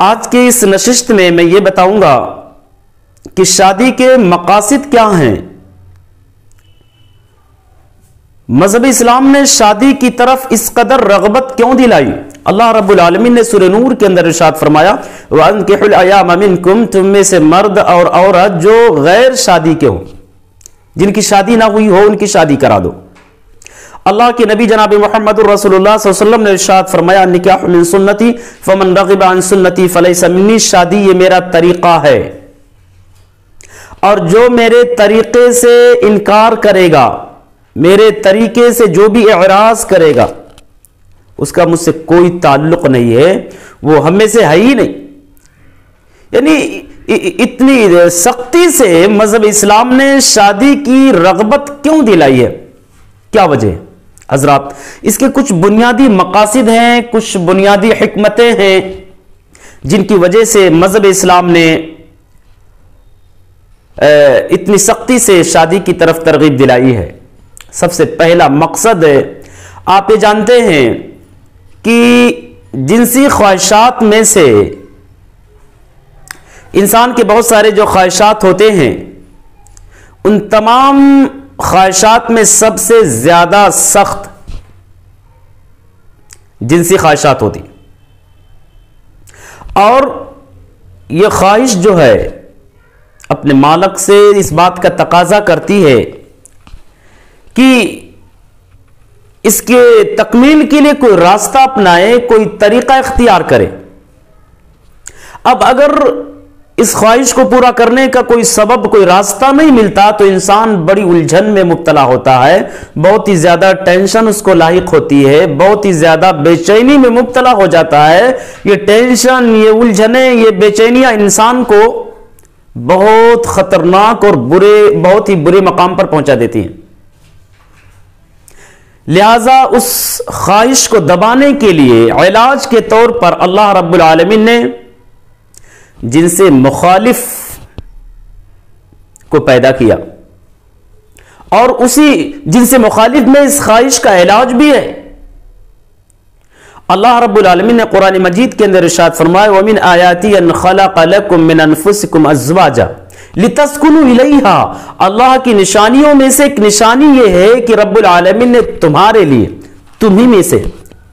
آج کی اس نشست میں میں یہ بتاؤں گا کہ شادی کے مقاصد کیا ہیں. مذہب اسلام نے شادی کی طرف اس قدر رغبت کیوں دلائی؟ اللہ رب العالمین نے سورہ نور کے اندر ارشاد فرمایا وَأَنْكِحُوا الْأَيَامَ مِنْكُمْ، تم میں سے مرد اور عورت جو غیر شادی کے ہوں، جن کی شادی نہ ہوئی ہو، ان کی شادی کرا دو. اللہ کے نبی جناب محمد رسول اللہ صلی اللہ علیہ وسلم نے ارشاد فرمایا النکاح من سنتی فمن رغب عن سنتی فلیس منی، شادی یہ میرا طریقہ ہے، اور جو میرے طریقے سے انکار کرے گا، میرے طریقے سے جو بھی اعراض کرے گا، اس کا مجھ سے کوئی تعلق نہیں ہے، وہ ہم میں سے ہے ہی نہیں. یعنی اتنی سختی سے مذہب اسلام نے شادی کی رغبت کیوں دلائی ہے؟ کیا وجہ ہے حضرات؟ اس کے کچھ بنیادی مقاصد ہیں، کچھ بنیادی حکمتیں ہیں جن کی وجہ سے مذہب اسلام نے اتنی سختی سے شادی کی طرف ترغیب دلائی ہے. سب سے پہلا مقصد ہے، آپ یہ جانتے ہیں کہ جنسی خواہشات میں سے انسان کے بہت سارے جو خواہشات ہوتے ہیں، ان تمام خواہشات میں سب سے زیادہ سخت جنسی خواہشات ہوتی، اور یہ خواہش جو ہے اپنے مالک سے اس بات کا تقاضا کرتی ہے کہ اس کے تکمیل کے لیے کوئی راستہ اپنائے، کوئی طریقہ اختیار کرے. اب اگر اس خواہش کو پورا کرنے کا کوئی سبب، کوئی راستہ نہیں ملتا تو انسان بڑی الجھن میں مبتلا ہوتا ہے، بہت ہی زیادہ ٹینشن اس کو لاحق ہوتی ہے، بہت ہی زیادہ بے چینی میں مبتلا ہو جاتا ہے. یہ ٹینشن، یہ الجھنیں، یہ بے چینیاں انسان کو بہت خطرناک اور بہت ہی برے مقام پر پہنچا دیتی ہیں. لہذا اس خواہش کو دبانے کے لیے علاج کے طور پر اللہ رب العالمین نے جن سے مخالف کو پیدا کیا، اور اسی جن سے مخالف میں اس خواہش کا علاج بھی ہے. اللہ رب العالمین نے قرآن مجید کے اندر ارشاد فرمایا وَمِنْ آیَاتِهِ أَنْ خَلَقَ لَكُم مِّنْ أَنفُسِكُمْ أَزْوَاجًا لِتَسْكُنُوا إِلَيْهَا. اللہ کی نشانیوں میں سے ایک نشانی یہ ہے کہ رب العالمین نے تمہارے لیے، تمہیں میں سے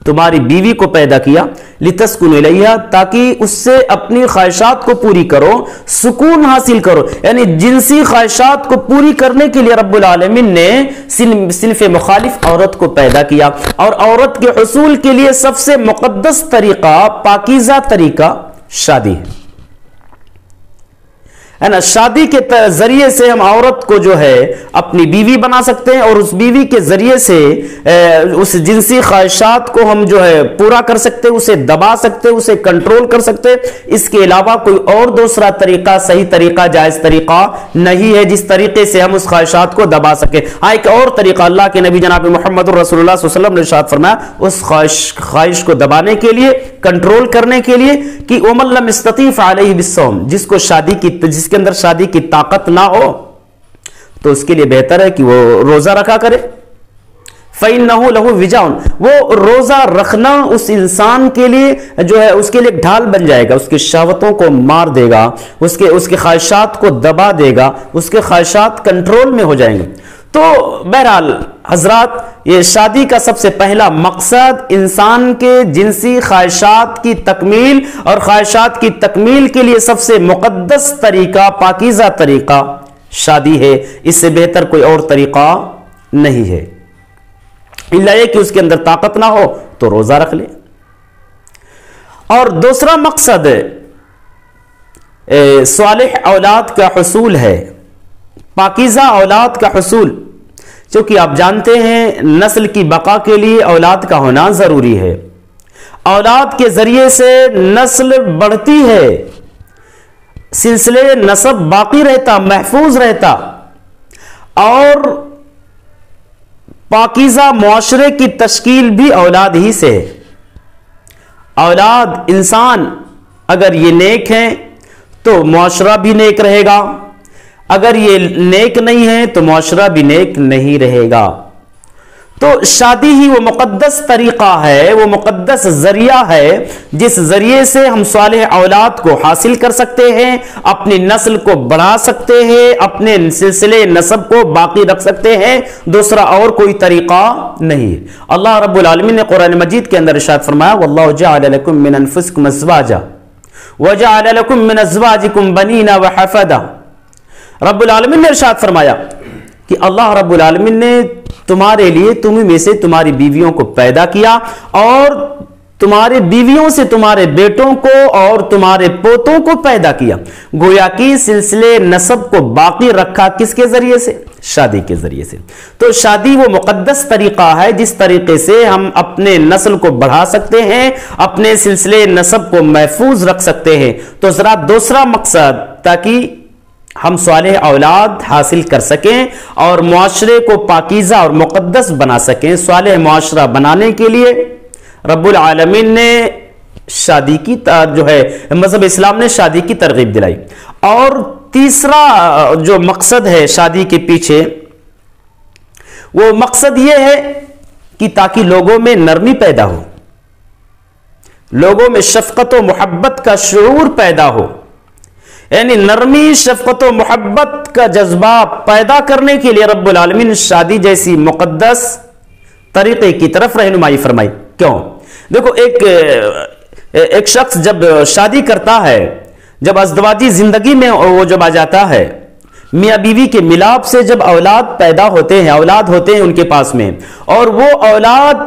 تمہاری بیوی کو پیدا کیا، لِتَسْكُنُوا إِلَيْهَا، تاکہ اس سے اپنی خواہشات کو پوری کرو، سکون حاصل کرو. یعنی جنسی خواہشات کو پوری کرنے کے لیے رب العالمین نے صنف مخالف عورت کو پیدا کیا، اور عورت کے حصول کے لیے سب سے مقدس طریقہ، پاکیزہ طریقہ شادی ہے. شادی کے ذریعے سے ہم عورت کو جو ہے اپنی بیوی بنا سکتے ہیں، اور اس بیوی کے ذریعے سے اس جنسی خواہشات کو ہم جو ہے پورا کر سکتے، اسے دبا سکتے، اسے کنٹرول کر سکتے. اس کے علاوہ کوئی اور دوسرا طریقہ، صحیح طریقہ، جائز طریقہ نہیں ہے جس طریقے سے ہم اس خواہشات کو دبا سکیں. ہاں، ایک اور طریقہ اللہ کے نبی جناب محمد رسول اللہ صلی اللہ علیہ وسلم نے ارشاد فرمایا اس خواہش کو دبانے کے لیے، کنٹرول کرنے کے لیے کہ وَمَن لَّمْ يَسْتَطِعْ فَعَلَيْهِ بِالصَّوْمِ، جس کے اندر شادی کی طاقت نہ ہو تو اس کے لیے بہتر ہے کہ وہ روزہ رکھا کرے. فَإِنَّهُ لَهُ وِجَاءٌ، وہ روزہ رکھنا اس انسان کے لیے جو ہے اس کے لیے ڈھال بن جائے گا، اس کی شہوتوں کو مار دے گا، اس کے خواہشات کو دبا دے گا، اس کے خواہشات کنٹرول میں ہو جائیں گے. تو بہرحال حضرات، یہ شادی کا سب سے پہلا مقصد انسان کے جنسی خواہشات کی تکمیل، اور خواہشات کی تکمیل کے لیے سب سے مقدس طریقہ، پاکیزہ طریقہ شادی ہے. اس سے بہتر کوئی اور طریقہ نہیں ہے، الا یہ کہ اس کے اندر طاقت نہ ہو تو روزہ رکھ لے. اور دوسرا مقصد صالح اولاد کا حصول ہے، پاکیزہ اولاد کا حصول. چونکہ آپ جانتے ہیں نسل کی بقا کے لیے اولاد کا ہونا ضروری ہے. اولاد کے ذریعے سے نسل بڑھتی ہے، سلسلے نسب باقی رہتا، محفوظ رہتا، اور پاکیزہ معاشرے کی تشکیل بھی اولاد ہی سے ہے. اولاد انسان اگر یہ نیک ہیں تو معاشرہ بھی نیک رہے گا، اگر یہ نیک نہیں ہے تو معاشرہ بھی نیک نہیں رہے گا. تو شادی ہی وہ مقدس طریقہ ہے، وہ مقدس ذریعہ ہے جس ذریعے سے ہم صالح اولاد کو حاصل کر سکتے ہیں، اپنی نسل کو بڑھا سکتے ہیں، اپنے سلسلے نسب کو باقی رکھ سکتے ہیں، دوسرا اور کوئی طریقہ نہیں ہے۔ اللہ رب العالمین نے قرآن مجید کے اندر ارشاد فرمایا وَاللَّهُ جَعَلَ لَكُم مِّنْ أَنفُسِكُمْ أَزْوَاجًا وَجَعَلَ لَكُم مِّنْ أَزْوَاجِكُمْ بَنِينَ وَحَفَدًا۔ رب العالمین نے ارشاد فرمایا کہ اللہ رب العالمین نے تمہارے لیے تمہیں میں سے تمہاری بیویوں کو پیدا کیا اور تمہارے بیویوں سے تمہارے بیٹوں کو اور تمہارے پوتوں کو پیدا کیا، گویا کہ سلسلے نسب کو باقی رکھا کس کے ذریعے سے؟ شادی کے ذریعے سے۔ تو شادی وہ مقدس طریقہ ہے جس طریقے سے ہم اپنے نسل کو بڑھا سکتے ہیں، اپنے سلسلے نسب کو محفوظ رکھ سکتے ہیں۔ تو ذرا دوسرا مقصد تاکہ ہم صالح اولاد حاصل کر سکیں اور معاشرے کو پاکیزہ اور مقدس بنا سکیں، صالح معاشرہ بنانے کے لیے رب العالمین نے شادی کی جو ہے مذہب اسلام نے شادی کی ترغیب دلائی۔ اور تیسرا جو مقصد ہے شادی کے پیچھے، وہ مقصد یہ ہے کہ تاکہ لوگوں میں نرمی پیدا ہو، لوگوں میں شفقت و محبت کا شعور پیدا ہو، یعنی نرمی، شفقت و محبت کا جذبہ پیدا کرنے کے لیے رب العالمین شادی جیسی مقدس طریقے کی طرف رہنمائی فرمائی۔ کیوں؟ دیکھو ایک شخص جب شادی کرتا ہے، جب ازدواجی زندگی میں وہ جب آ جاتا ہے، میاں بیوی کے ملاپ سے جب اولاد پیدا ہوتے ہیں، اولاد ہوتے ہیں ان کے پاس میں، اور وہ اولاد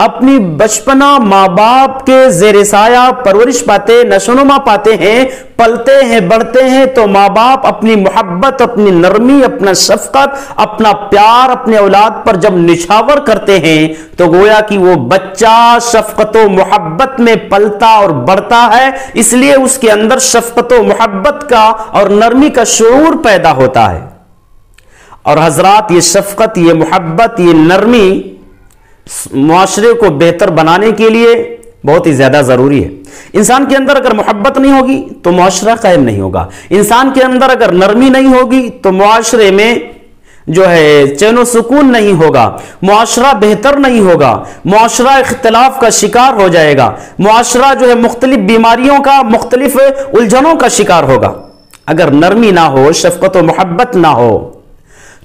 اپنی بچپنا ماں باپ کے زیر سایہ پرورش پاتے، نشوونما پاتے ہیں، پلتے ہیں، بڑھتے ہیں، تو ماں باپ اپنی محبت، اپنی نرمی، اپنا شفقت، اپنا پیار اپنے اولاد پر جب نچھاور کرتے ہیں تو گویا کہ وہ بچہ شفقت و محبت میں پلتا اور بڑھتا ہے، اس لیے اس کے اندر شفقت و محبت کا اور نرمی کا شعور پیدا ہوتا ہے۔ اور حضرات یہ شفقت، یہ محبت، یہ نرمی معاشرے کو بہتر بنانے کے لیے بہت ہی زیادہ ضروری ہے۔ انسان کے اندر اگر محبت نہیں ہوگی تو معاشرہ قائم نہیں ہوگا، انسان کے اندر اگر نرمی نہیں ہوگی تو معاشرے میں جو ہے چین و سکون نہیں ہوگا، معاشرہ بہتر نہیں ہوگا، معاشرہ اختلاف کا شکار ہو جائے گا، معاشرہ جو ہے مختلف بیماریوں کا، مختلف الجھنوں کا شکار ہوگا اگر نرمی نہ ہو، شفقت و محبت نہ ہو۔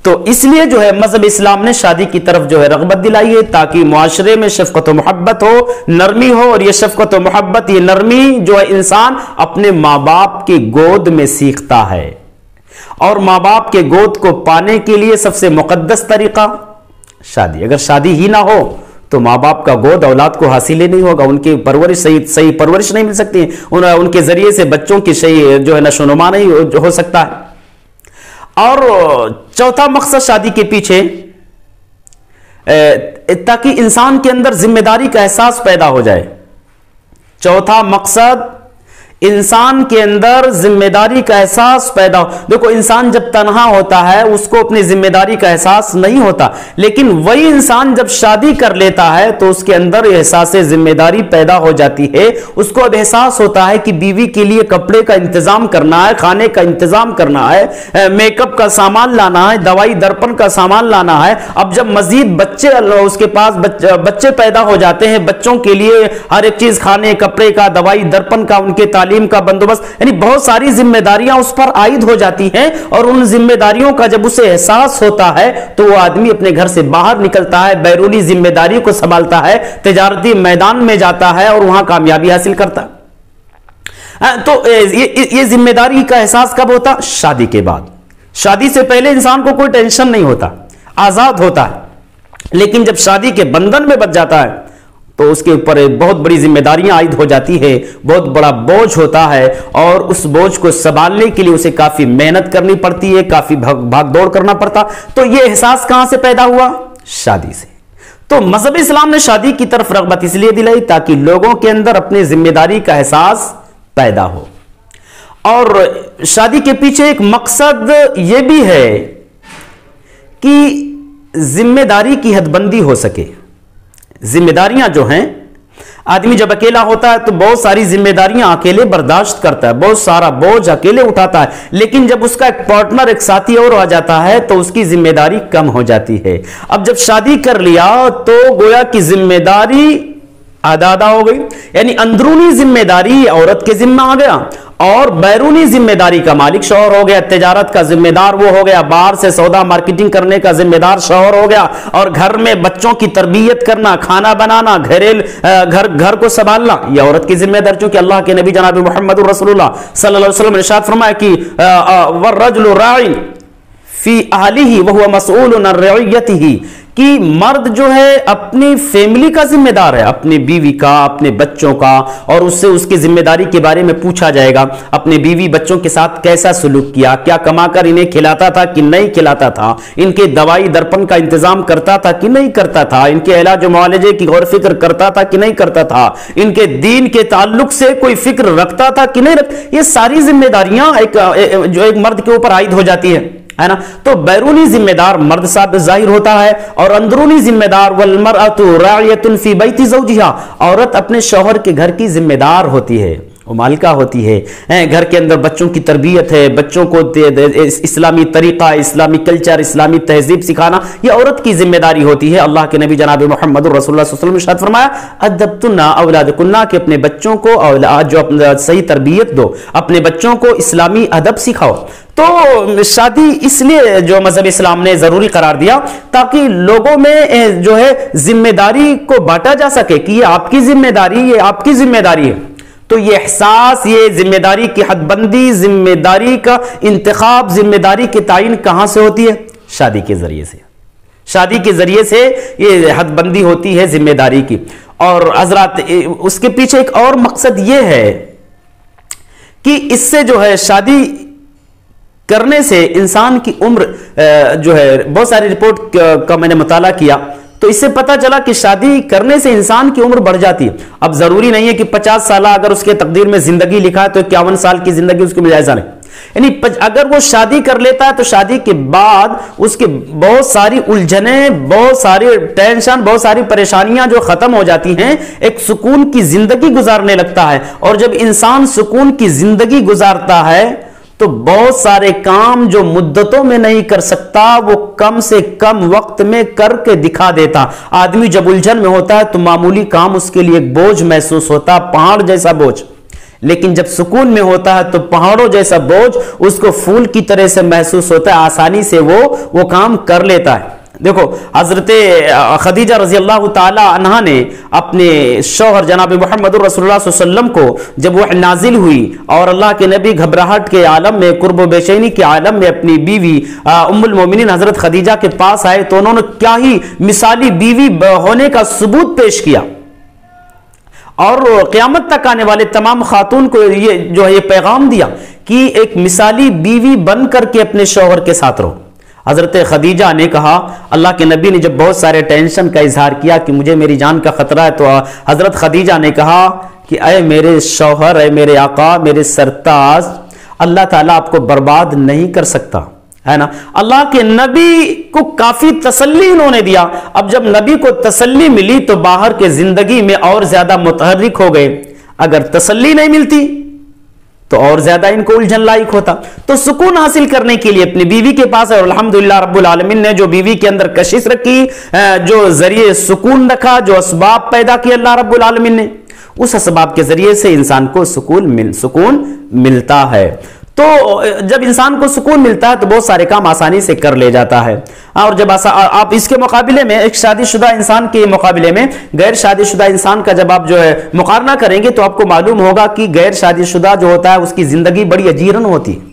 تو اس لیے جو ہے مذہب اسلام نے شادی کی طرف جو ہے رغبت دلائی ہے تاکہ معاشرے میں شفقت و محبت ہو، نرمی ہو، اور یہ شفقت و محبت، یہ نرمی جو ہے انسان اپنے ماں باپ کی گود میں سیکھتا ہے۔ اور ماں باپ کے گود کو پانے کے لیے سب سے مقدس طریقہ شادی۔ اگر شادی ہی نہ ہو تو ماں باپ کا گود اولاد کو حاصل ہی نہیں ہوگا، ان کی پرورش صحیح پرورش نہیں مل سکتی، ان کے ذریعے سے بچوں کی صحیح جو ہے نشو و نما نہیں ہو سکتا ہے۔ اور چوتھا مقصد شادی کے پیچھے تاکہ انسان کے اندر ذمہ داری کا احساس پیدا ہو جائے۔ چوتھا مقصد انسان کے اندر ذمہ داری کا احساس پیدا ہو۔ دیکھو انسان جب تنہا ہوتا ہے اس کو اپنی ذمہ داری کا احساس نہیں ہوتا، لیکن وہی انسان جب شادی کر لیتا ہے تو اس کے اندر احساس ذمہ داری پیدا ہو جاتی ہے۔ اس کو اب احساس ہوتا ہے کہ بیوی کے لیے کپڑے کا انتظام کرنا ہے، کھانے کا انتظام کرنا ہے، میک اپ کا سامان لانا ہے، دوائی درپن کا سامان لانا ہے۔ اب جب مزید بچے اس کے پاس بچے پیدا ہو جاتے ہیں، بچوں کے لیے ہر ایک چیز، کھانے کپڑے کا، دوائی درپن کا، ان کے تعلیم کا بندوبست، یعنی بہت ساری ذمہ داریاں اس پر عائد ہو جاتی ہیں۔ اور ان ذمہ داریوں کا جب اسے احساس ہوتا ہے تو وہ آدمی اپنے گھر سے باہر نکلتا ہے، بیرونی ذمہ داریوں کو سنبھالتا ہے، تجارتی میدان میں جاتا ہے اور وہاں کامیابی حاصل کرتا ہے۔ تو یہ ذمہ داری کا احساس کب ہوتا؟ شادی کے بعد۔ شادی سے پہلے انسان کو کوئی ٹینشن نہیں ہوتا، آزاد ہوتا ہے، لیکن جب شادی کے بندھن میں بچ جاتا ہے تو اس کے اوپر بہت بڑی ذمہ داریاں عائد ہو جاتی ہے، بہت بڑا بوجھ ہوتا ہے، اور اس بوجھ کو سنبھالنے کے لیے اسے کافی محنت کرنی پڑتی ہے، کافی بھاگ دوڑ کرنا پڑتا۔ تو یہ احساس کہاں سے پیدا ہوا؟ شادی سے۔ تو مذہب اسلام نے شادی کی طرف رغبت اس لیے دلائی تاکہ لوگوں کے اندر اپنی ذمہ داری کا احساس پیدا ہو۔ اور شادی کے پیچھے ایک مقصد یہ بھی ہے کہ ذمہ داری کی حد بندی ہو سکے۔ ذمہ داریاں جو ہیں آدمی جب اکیلا ہوتا ہے تو بہت ساری ذمہ داریاں اکیلے برداشت کرتا ہے، بہت سارا بوجھ اکیلے اٹھاتا ہے، لیکن جب اس کا ایک پارٹنر، ایک ساتھی اور آ جاتا ہے تو اس کی ذمہ داری کم ہو جاتی ہے۔ اب جب شادی کر لیا تو گویا کی ذمہ داری آدھا ہو گئی، یعنی اندرونی ذمہ داری عورت کے ذمہ آ گیا اور بیرونی ذمہ داری کا مالک شوہر ہو گیا، تجارت کا ذمہ دار وہ ہو گیا، باہر سے سودا مارکیٹنگ کرنے کا ذمہ دار شوہر ہو گیا، اور گھر میں بچوں کی تربیت کرنا، کھانا بنانا، گھر کو سنبھالنا یہ عورت کی ذمہ داری، چونکہ اللہ کے نبی جناب محمد رسول اللہ صلی اللہ علیہ وسلم نے ارشاد فرمایا کہ والرجل راع فی اہلہ وہو مسئول عن رعیتہ، کہ مرد جو ہے اپنی فیملی کا ذمہ دار ہے، اپنی بیوی کا، اپنے بچوں کا، اور اس سے اس کی ذمہ داری کے بارے میں پوچھا جائے گا، اپنے بیوی بچوں کے ساتھ کیسا سلوک کیا، کیا کما کر انہیں کھلاتا تھا کہ نہیں کھلاتا تھا، ان کے دوائی درپن کا انتظام کرتا تھا کہ نہیں کرتا تھا، ان کے علاج و معالجے کی غور فکر کرتا تھا کہ نہیں کرتا تھا، ان کے دین کے تعلق سے کوئی فکر رکھتا تھا کہ نہیں رکھتا۔ یہ ساری ذمہ داریاں جو ایک مرد کے اوپر عائد ہو جاتی ہے نا۔ تو بیرونی ذمہ دار مرد صاحب ظاہر ہوتا ہے، اور اندرونی ذمہ دار والمرأۃ راعیۃ فی بیت زوجہا، عورت اپنے شوہر کے گھر کی ذمہ دار ہوتی ہے، وہ مالکہ ہوتی ہے، گھر کے اندر بچوں کی تربیت ہے، بچوں کو اسلامی طریقہ، اسلامی کلچر، اسلامی تہذیب سکھانا یہ عورت کی ذمہ داری ہوتی ہے۔ اللہ کے نبی جناب محمد رسول اللہ صلی اللہ علیہ وسلم نے ارشاد فرمایا ادبتن اولادکن، کہ اپنے بچوں کو اولاد جو صحیح تربیت دو، اپنے بچوں کو اسلامی ادب سکھاؤ۔ تو شادی اس لیے جو مذہب اسلام نے ضروری قرار دیا تاکہ لوگوں میں جو ہے ذمہ داری کو بانٹا جا سکے کہ یہ آپ کی ذمہ داری، یہ آپ کی ذمہ داری ہے۔ تو یہ احساس، یہ ذمہ داری کی حد بندی، ذمہ داری کا انتخاب، ذمہ داری کی تعین کہاں سے ہوتی ہے؟ شادی کے ذریعے سے۔ شادی کے ذریعے سے یہ حد بندی ہوتی ہے ذمہ داری کی۔ اور حضرات اس کے پیچھے ایک اور مقصد یہ ہے کہ اس سے جو ہے شادی کرنے سے انسان کی عمر جو ہے، بہت ساری رپورٹ کا میں نے مطالعہ کیا تو اس سے پتا چلا کہ شادی کرنے سے انسان کی عمر بڑھ جاتی ہے۔ اب ضروری نہیں ہے کہ 50 سالہ اگر اس کے تقدیر میں زندگی لکھا ہے تو 51 سال کی زندگی اس کو مل جائے، نہیں، یعنی اگر وہ شادی کر لیتا ہے تو شادی کے بعد اس کے بہت ساری الجھنیں، بہت ساری ٹینشن، بہت ساری پریشانیاں جو ختم ہو جاتی ہیں، ایک سکون کی زندگی گزارنے لگتا ہے۔ اور جب انسان سکون کی زندگی گزارتا ہے تو بہت سارے کام جو مدتوں میں نہیں کر سکتا وہ کم سے کم وقت میں کر کے دکھا دیتا۔ آدمی جب الجھن میں ہوتا ہے تو معمولی کام اس کے لیے ایک بوجھ محسوس ہوتا، پہاڑ جیسا بوجھ، لیکن جب سکون میں ہوتا ہے تو پہاڑوں جیسا بوجھ اس کو پھول کی طرح سے محسوس ہوتا ہے، آسانی سے وہ کام کر لیتا ہے۔ دیکھو حضرت خدیجہ رضی اللہ تعالی عنہا نے اپنے شوہر جناب محمد رسول اللہ صلی اللہ علیہ وسلم کو جب وہ نازل ہوئی اور اللہ کے نبی گھبراہٹ کے عالم میں، قرب و بے چینی کے عالم میں اپنی بیوی ام المومنین حضرت خدیجہ کے پاس آئے تو انہوں نے کیا ہی مثالی بیوی ہونے کا ثبوت پیش کیا، اور قیامت تک آنے والے تمام خاتون کو یہ جو ہے یہ پیغام دیا کہ ایک مثالی بیوی بن کر کے اپنے شوہر کے ساتھ رہو۔ حضرت خدیجہ نے کہا، اللہ کے نبی نے جب بہت سارے ٹینشن کا اظہار کیا کہ مجھے میری جان کا خطرہ ہے، تو حضرت خدیجہ نے کہا کہ اے میرے شوہر، اے میرے آقا، میرے سرتاج، اللہ تعالیٰ آپ کو برباد نہیں کر سکتا، ہے نا۔ اللہ کے نبی کو کافی تسلی انہوں نے دیا۔ اب جب نبی کو تسلی ملی تو باہر کے زندگی میں اور زیادہ متحرک ہو گئے، اگر تسلی نہیں ملتی تو اور زیادہ ان کو الجھن لائق ہوتا۔ تو سکون حاصل کرنے کے لیے اپنی بیوی کے پاس ہے، اور الحمدللہ رب العالمین نے جو بیوی کے اندر کشش رکھی، جو ذریعے سکون رکھا، جو اسباب پیدا کیے اللہ رب العالمین نے، اس اسباب کے ذریعے سے انسان کو سکون ملتا ہے۔ تو جب انسان کو سکون ملتا ہے تو بہت سارے کام آسانی سے کر لے جاتا ہے۔ اور جب آپ اس کے مقابلے میں ایک شادی شدہ انسان کے مقابلے میں غیر شادی شدہ انسان کا جب آپ جو ہے مقارنہ کریں گے تو آپ کو معلوم ہوگا کہ غیر شادی شدہ جو ہوتا ہے اس کی زندگی بڑی اجیرن ہوتی ہے،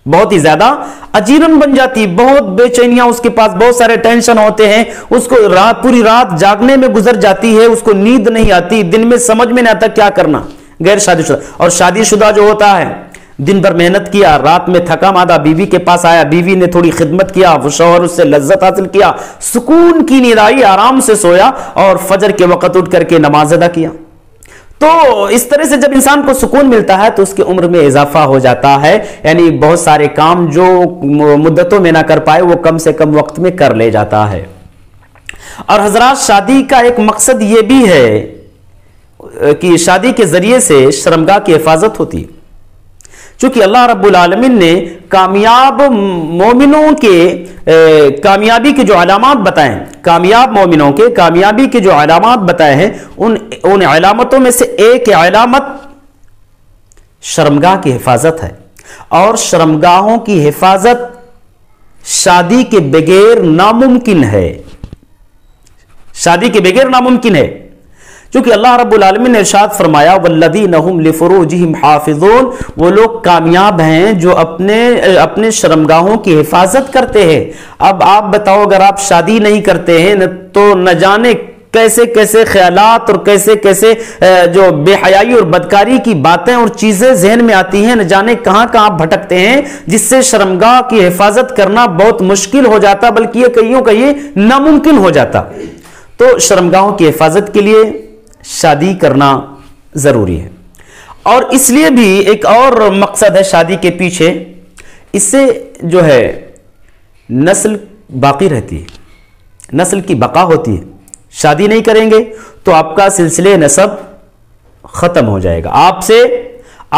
بہت ہی زیادہ اجیرن بن جاتی، بہت بے چینیاں اس کے پاس، بہت سارے ٹینشن ہوتے ہیں، اس کو پوری رات جاگنے میں گزر جاتی ہے، اس کو نیند نہیں آتی، دن میں سمجھ میں نہیں آتا کیا کرنا غیر شادی شدہ۔ اور شادی شدہ جو ہوتا ہے دن بھر محنت کیا، رات میں تھکا مادہ بیوی کے پاس آیا، بیوی نے تھوڑی خدمت کیا، وہ شوہر اس سے لذت حاصل کیا، سکون کی نیند آئی، آرام سے سویا اور فجر کے وقت اٹھ کر کے نماز ادا کیا۔ تو اس طرح سے جب انسان کو سکون ملتا ہے تو اس کی عمر میں اضافہ ہو جاتا ہے، یعنی بہت سارے کام جو مدتوں میں نہ کر پائے وہ کم سے کم وقت میں کر لے جاتا ہے۔ اور حضرات شادی کا ایک مقصد یہ بھی ہے کی شادی کے ذریعے سے شرمگاہ کی حفاظت ہوتی ہے، چونکہ اللہ رب العالمین نے کامیاب مومنوں کے کامیابی کے جو علامات بتائے ہیں، کامیاب مومنوں کے کامیابی کے جو علامات بتائے ہیں، ان علامتوں میں سے ایک علامت شرمگاہ کی حفاظت ہے، اور شرمگاہوں کی حفاظت شادی کے بغیر ناممکن ہے، شادی کے بغیر ناممکن ہے، چونکہ اللہ رب العالمین نے ارشاد فرمایا والذین هم لفروجہم حافظون، وہ لوگ کامیاب ہیں جو اپنے شرمگاہوں کی حفاظت کرتے ہیں۔ اب آپ بتاؤ، اگر آپ شادی نہیں کرتے ہیں تو نہ جانے کیسے کیسے خیالات اور کیسے کیسے جو بے حیائی اور بدکاری کی باتیں اور چیزیں ذہن میں آتی ہیں، نہ جانے کہاں کہاں بھٹکتے ہیں، جس سے شرمگاہ کی حفاظت کرنا بہت مشکل ہو جاتا، بلکہ یہ کئیوں کا یہ ناممکن ہو جاتا۔ تو شرمگاہوں کی حفاظت کے لیے شادی کرنا ضروری ہے، اور اس لیے بھی ایک اور مقصد ہے شادی کے پیچھے، اس سے جو ہے نسل باقی رہتی ہے، نسل کی بقا ہوتی ہے۔ شادی نہیں کریں گے تو آپ کا سلسلے نسب ختم ہو جائے گا، آپ سے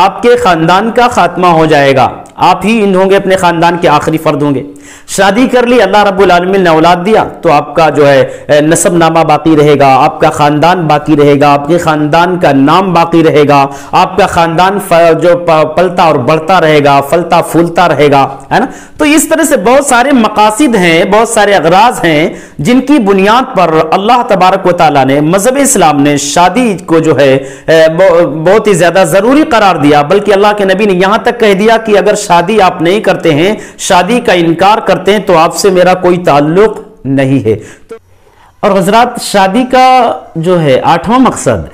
آپ کے خاندان کا خاتمہ ہو جائے گا، آپ ہی ہوں گے، اپنے خاندان کے آخری فرد ہوں گے۔ شادی کر لی، اللہ رب العالمین نے اولاد دیا، تو آپ کا جو ہے نسب نامہ باقی رہے گا، آپ کا خاندان باقی رہے گا، آپ کے خاندان کا نام باقی رہے گا، آپ کا خاندان جو پلتا اور بڑھتا رہے گا، پھلتا پھولتا رہے گا، ہے نا۔ تو اس طرح سے بہت سارے مقاصد ہیں، بہت سارے اغراض ہیں، جن کی بنیاد پر اللہ تبارک و تعالیٰ نے، مذہب اسلام نے شادی کو جو ہے بہت ہی زیادہ ضروری قرار دیا، بلکہ اللہ کے نبی نے یہاں تک کہہ دیا کہ اگر شادی آپ نہیں کرتے ہیں، شادی کا انکار کرتے ہیں، تو آپ سے میرا کوئی تعلق نہیں ہے۔ اور حضرات، شادی کا جو ہے 8واں مقصد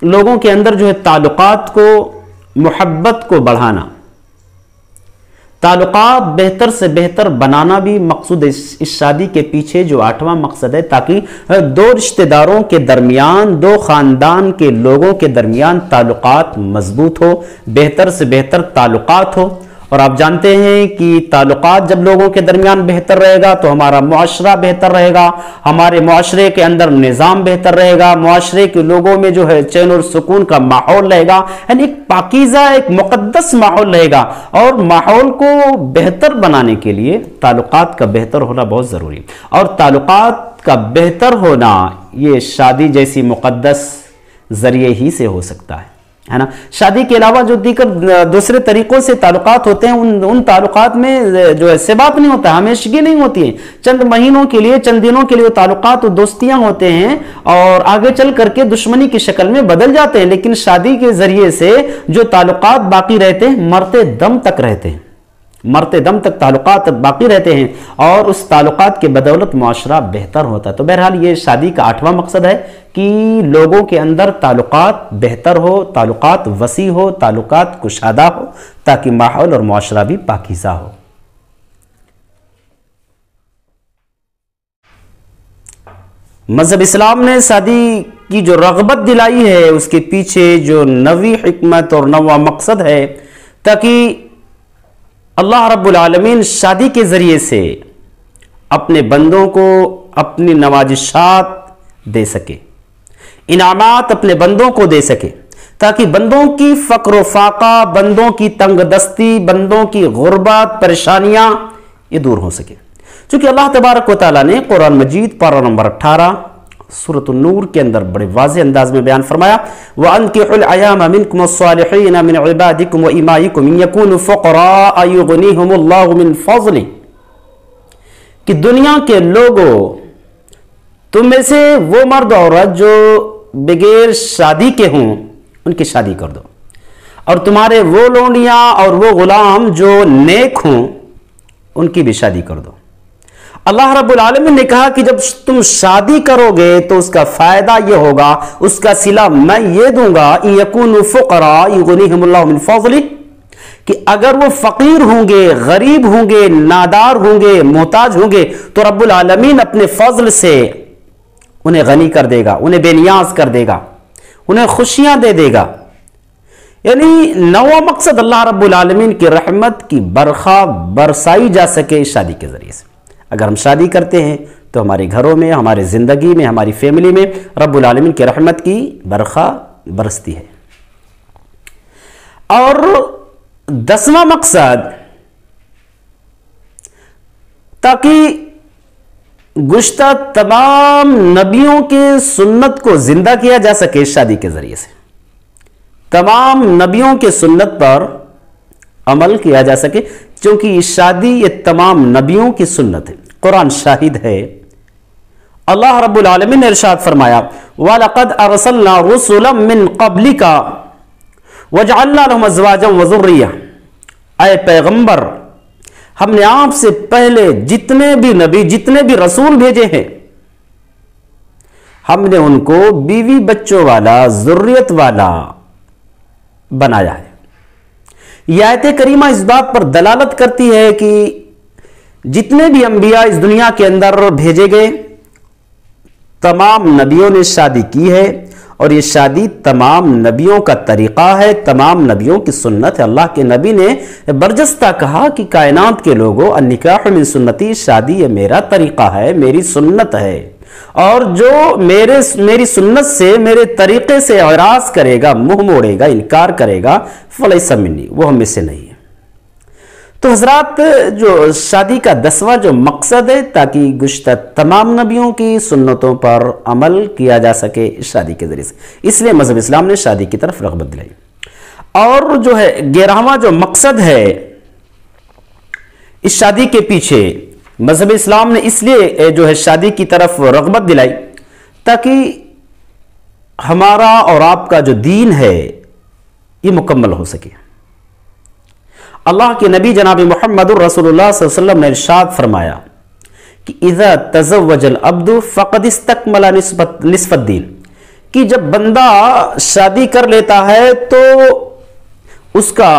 لوگوں کے اندر جو ہے تعلقات کو، محبت کو بڑھانا، تعلقات بہتر سے بہتر بنانا بھی مقصود اس شادی کے پیچھے جو 8واں مقصد ہے، تاکہ دو رشتہ داروں کے درمیان، دو خاندان کے لوگوں کے درمیان تعلقات مضبوط ہو، بہتر سے بہتر تعلقات ہو۔ اور آپ جانتے ہیں کہ تعلقات جب لوگوں کے درمیان بہتر رہے گا تو ہمارا معاشرہ بہتر رہے گا، ہمارے معاشرے کے اندر نظام بہتر رہے گا، معاشرے کے لوگوں میں جو ہے چین اور سکون کا ماحول رہے گا، یعنی ایک پاکیزہ، ایک مقدس ماحول رہے گا۔ اور ماحول کو بہتر بنانے کے لیے تعلقات کا بہتر ہونا بہت ضروری ہے، اور تعلقات کا بہتر ہونا یہ شادی جیسی مقدس ذریعے ہی سے ہو سکتا ہے نا۔ شادی کے علاوہ جو دیگر دوسرے طریقوں سے تعلقات ہوتے ہیں، ان تعلقات میں جو ہے ثبات نہیں ہوتا، ہمیشگی نہیں ہوتی ہے، چند مہینوں کے لیے، چند دنوں کے لیے تعلقات و دوستیاں ہوتے ہیں، اور آگے چل کر کے دشمنی کی شکل میں بدل جاتے ہیں۔ لیکن شادی کے ذریعے سے جو تعلقات باقی رہتے ہیں، مرتے دم تک رہتے ہیں، مرتے دم تک تعلقات باقی رہتے ہیں، اور اس تعلقات کے بدولت معاشرہ بہتر ہوتا ہے۔ تو بہرحال یہ شادی کا 8واں مقصد ہے کہ لوگوں کے اندر تعلقات بہتر ہو، تعلقات وسیع ہو، تعلقات کشادہ ہو، تاکہ ماحول اور معاشرہ بھی پاکیزہ ہو۔ مذہب اسلام نے شادی کی جو رغبت دلائی ہے، اس کے پیچھے جو نوی حکمت اور نواں مقصد ہے، تاکہ اللہ رب العالمین شادی کے ذریعے سے اپنے بندوں کو اپنی نوازشات دے سکے، انعامات اپنے بندوں کو دے سکے، تاکہ بندوں کی فقر و فاقہ، بندوں کی تنگ دستی، بندوں کی غربت، پریشانیاں یہ دور ہو سکے۔ چونکہ اللہ تبارک و تعالیٰ نے قرآن مجید پارہ نمبر 18 سورۃ النور کے اندر بڑے واضح انداز میں بیان فرمایا، وَأَنْكِحُوا الْأَيَامَ مِنْكُمْ وَالصَّالِحِينَ مِنْ عِبَادِكُمْ وَإِمَائِكُمْ إِنْ يَكُونُوا فُقَرَاءَ يُغْنِيهُمُ اللَّهُ مِنْ فَضْلِهِ، کہ دنیا کے لوگوں، تم میں سے وہ مرد عورت جو بغیر شادی کے ہوں ان کی شادی کر دو، اور تمہارے وہ لونڈیاں اور وہ غلام جو نیک ہوں ان کی بھی شادی کر دو۔ اللہ رب العالمین نے کہا کہ جب تم شادی کرو گے تو اس کا فائدہ یہ ہوگا، اس کا صلہ میں یہ دوں گا، إِن يَكُونُوا فُقَرَاءَ يُغْنِيهِمُ اللَّهُ مِنْ فَضْلِهِ، کہ اگر وہ فقیر ہوں گے، غریب ہوں گے، نادار ہوں گے، محتاج ہوں گے، تو رب العالمین اپنے فضل سے انہیں غنی کر دے گا، انہیں بے نیاز کر دے گا، انہیں خوشیاں دے دے گا۔ یعنی نواں مقصد اللہ رب العالمین کی رحمت کی برخا برسائی جا سکے اس شادی کے ذریعے سے۔ اگر ہم شادی کرتے ہیں تو ہمارے گھروں میں، ہمارے زندگی میں، ہماری فیملی میں رب العالمین کی رحمت کی برخا برستی ہے۔ اور 10واں مقصد، تاکہ گزشتہ تمام نبیوں کے سنت کو زندہ کیا جا سکے شادی کے ذریعے سے، تمام نبیوں کے سنت پر عمل کیا جا سکے، چونکہ شادی یہ تمام نبیوں کی سنت ہے، قرآن شاہد ہے۔ اللہ رب العالمین نے ارشاد فرمایا وَلَقَدْ أَرْسَلْنَا رُسُلًا مِّن قَبْلِكَ وَجَعَلْنَا لَهُمْ أَزْوَاجًا وَذُرِّيَّةً، اے پیغمبر ہم نے آپ سے پہلے جتنے بھی نبی، جتنے بھی رسول بھیجے ہیں، ہم نے ان کو بیوی بچوں والا، ذریت والا بنایا ہے۔ یہ آیت کریمہ اس بات پر دلالت کرتی ہے کہ جتنے بھی انبیاء اس دنیا کے اندر بھیجے گئے، تمام نبیوں نے شادی کی ہے، اور یہ شادی تمام نبیوں کا طریقہ ہے، تمام نبیوں کی سنت ہے۔ اللہ کے نبی نے برجستہ کہا کہ کائنات کے لوگوں، النکاح من سنتی، شادی یہ میرا طریقہ ہے، میری سنت ہے، اور جو میری سنت سے، میرے طریقے سے اعراض کرے گا، منہ موڑے گا، انکار کرے گا، فلیس منی، وہ ہم میں سے نہیں ہے۔ تو حضرات، جو شادی کا 10واں جو مقصد ہے، تاکہ گزشتہ تمام نبیوں کی سنتوں پر عمل کیا جا سکے شادی کے ذریعے سے، اس لیے مذہب اسلام نے شادی کی طرف رغبت دلائی۔ اور جو ہے 11واں جو مقصد ہے اس شادی کے پیچھے، مذہب اسلام نے اس لیے جو ہے شادی کی طرف رغبت دلائی تاکہ ہمارا اور آپ کا جو دین ہے یہ مکمل ہو سکے۔ اللہ کے نبی جناب محمد رسول اللہ صلی اللہ علیہ وسلم نے ارشاد فرمایا کہ اذا تزوج العبد فقد استکمل نصف الدین، کہ جب بندہ شادی کر لیتا ہے تو اس کا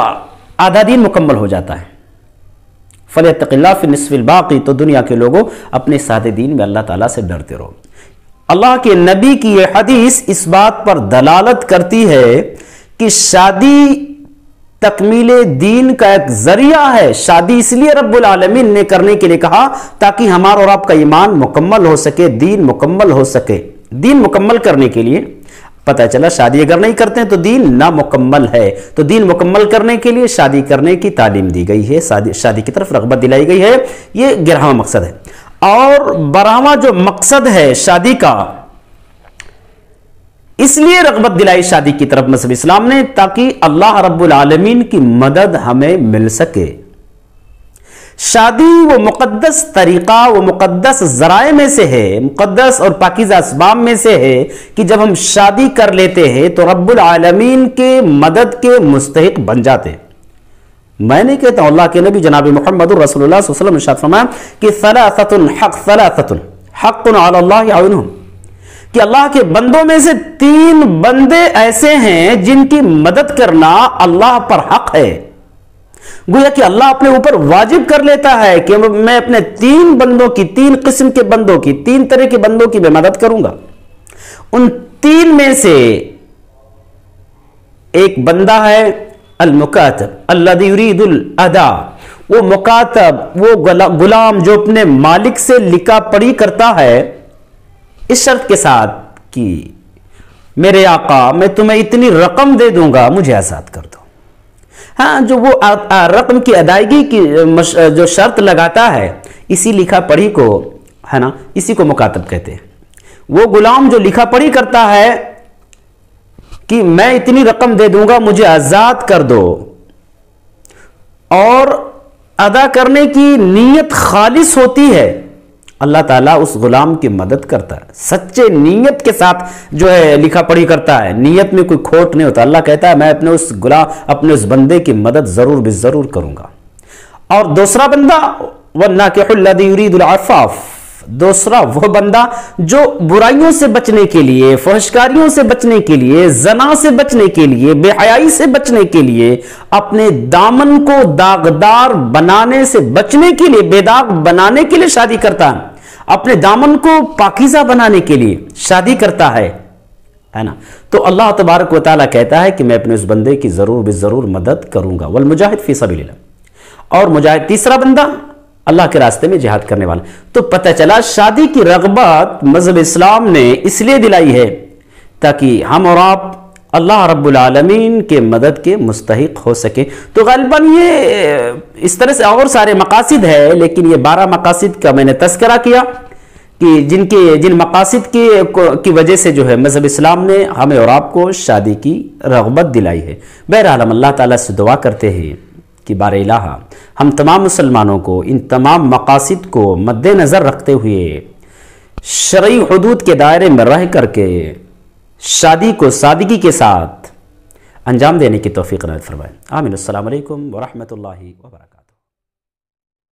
آدھا دین مکمل ہو جاتا ہے۔ فلیتق اللہ فی النصف الباقی، تو دنیا کے لوگوں اپنے سادے دین میں اللہ تعالیٰ سے ڈرتے رہو۔ اللہ کے نبی کی یہ حدیث اس بات پر دلالت کرتی ہے کہ شادی تکمیل دین کا ایک ذریعہ ہے۔ شادی اس لیے رب العالمین نے کرنے کے لیے کہا تاکہ ہمارا اور آپ کا ایمان مکمل ہو سکے، دین مکمل ہو سکے۔ دین مکمل کرنے کے لیے پتہ چلا شادی اگر نہیں کرتے ہیں تو دین نامکمل ہے، تو دین مکمل کرنے کے لیے شادی کرنے کی تعلیم دی گئی ہے، شادی کی طرف رغبت دلائی گئی ہے۔ یہ 11واں مقصد ہے۔ اور 12واں جو مقصد ہے شادی کا، اس لیے رغبت دلائی شادی کی طرف مذہب اسلام نے تاکہ اللہ رب العالمین کی مدد ہمیں مل سکے۔ شادی وہ مقدس طریقہ، وہ مقدس ذرائع میں سے ہے، مقدس اور پاکیزہ اسباب میں سے ہے کہ جب ہم شادی کر لیتے ہیں تو رب العالمین کے مدد کے مستحق بن جاتے ہیں۔ میں نہیں کہتا ہوں، اللہ کے نبی جناب محمد رسول اللہ صلی اللہ علیہ وسلم نے ارشاد فرمایا کہ ثلاثۃ حق علی اللہ عونہم، کہ اللہ کے بندوں میں سے 3 بندے ایسے ہیں جن کی مدد کرنا اللہ پر حق ہے۔ گویا کہ اللہ اپنے اوپر واجب کر لیتا ہے کہ میں اپنے 3 بندوں کی، 3 قسم کے بندوں کی، 3 طرح کے بندوں کی میں مدد کروں گا۔ ان 3 میں سے ایک بندہ ہے المکاتب الذی یرید الادا، وہ مکاتب، وہ غلام جو اپنے مالک سے لکھا پڑھی کرتا ہے اس شرط کے ساتھ کہ میرے آقا میں تمہیں اتنی رقم دے دوں گا، مجھے آزاد کر دو۔ ہاں، جو وہ رقم کی ادائیگی کی جو شرط لگاتا ہے، اسی لکھا پڑھی کو ہے نا، اسی کو مکاتب کہتے ہیں۔ وہ غلام جو لکھا پڑھی کرتا ہے کہ میں اتنی رقم دے دوں گا، مجھے آزاد کر دو، اور ادا کرنے کی نیت خالص ہوتی ہے، اللہ تعالیٰ اس غلام کی مدد کرتا ہے۔ سچے نیت کے ساتھ جو ہے لکھا پڑھی کرتا ہے، نیت میں کوئی کھوٹ نہیں ہوتا، اللہ کہتا ہے میں اپنے اس بندے کی مدد ضرور بھی ضرور کروں گا۔ اور دوسرا بندہ وَالنَّاكِحُ الَّذِي يُرِيدُ الْعَفَافِ، دوسرا وہ بندہ جو برائیوں سے بچنے کے لیے، فحشکاریوں سے بچنے کے لیے، زنا سے بچنے کے لیے، بے حیائی سے بچنے کے لیے، اپنے دامن کو داغدار بنانے سے بچنے کے لیے، بے داغ بنانے کے لیے شادی کرتا ہے، اپنے دامن کو پاکیزہ بنانے کے لیے شادی کرتا ہے نا۔ تو اللہ تبارک و تعالیٰ کہتا ہے کہ میں اپنے اس بندے کی ضرور بھی ضرور مدد کروں گا۔ والمجاہد فی سبیل اللہ، اور مجاہد تیسرا بندہ اللہ کے راستے میں جہاد کرنے والا. تو پتہ چلا شادی کی رغبت مذہب اسلام نے اس لیے دلائی ہے تاکہ ہم اور آپ اللہ رب العالمین کے مدد کے مستحق ہو سکے. تو غالباً یہ اس طرح سے اور سارے مقاصد ہے، لیکن یہ 12 مقاصد کا میں نے تذکرہ کیا کہ جن مقاصد کی وجہ سے جو ہے مذہب اسلام نے ہمیں اور آپ کو شادی کی رغبت دلائی ہے. بہرحال ہم اللہ تعالیٰ سے دعا کرتے ہیں کہ بار الہ ہم تمام مسلمانوں کو ان تمام مقاصد کو مد نظر رکھتے ہوئے شرعی حدود کے دائرے میں رہ کر کے شادی کو سادگی کے ساتھ انجام دینے کی توفیق عنایت فرمائے. آمین. السلام علیکم ورحمۃ اللہ وبرکاتہ.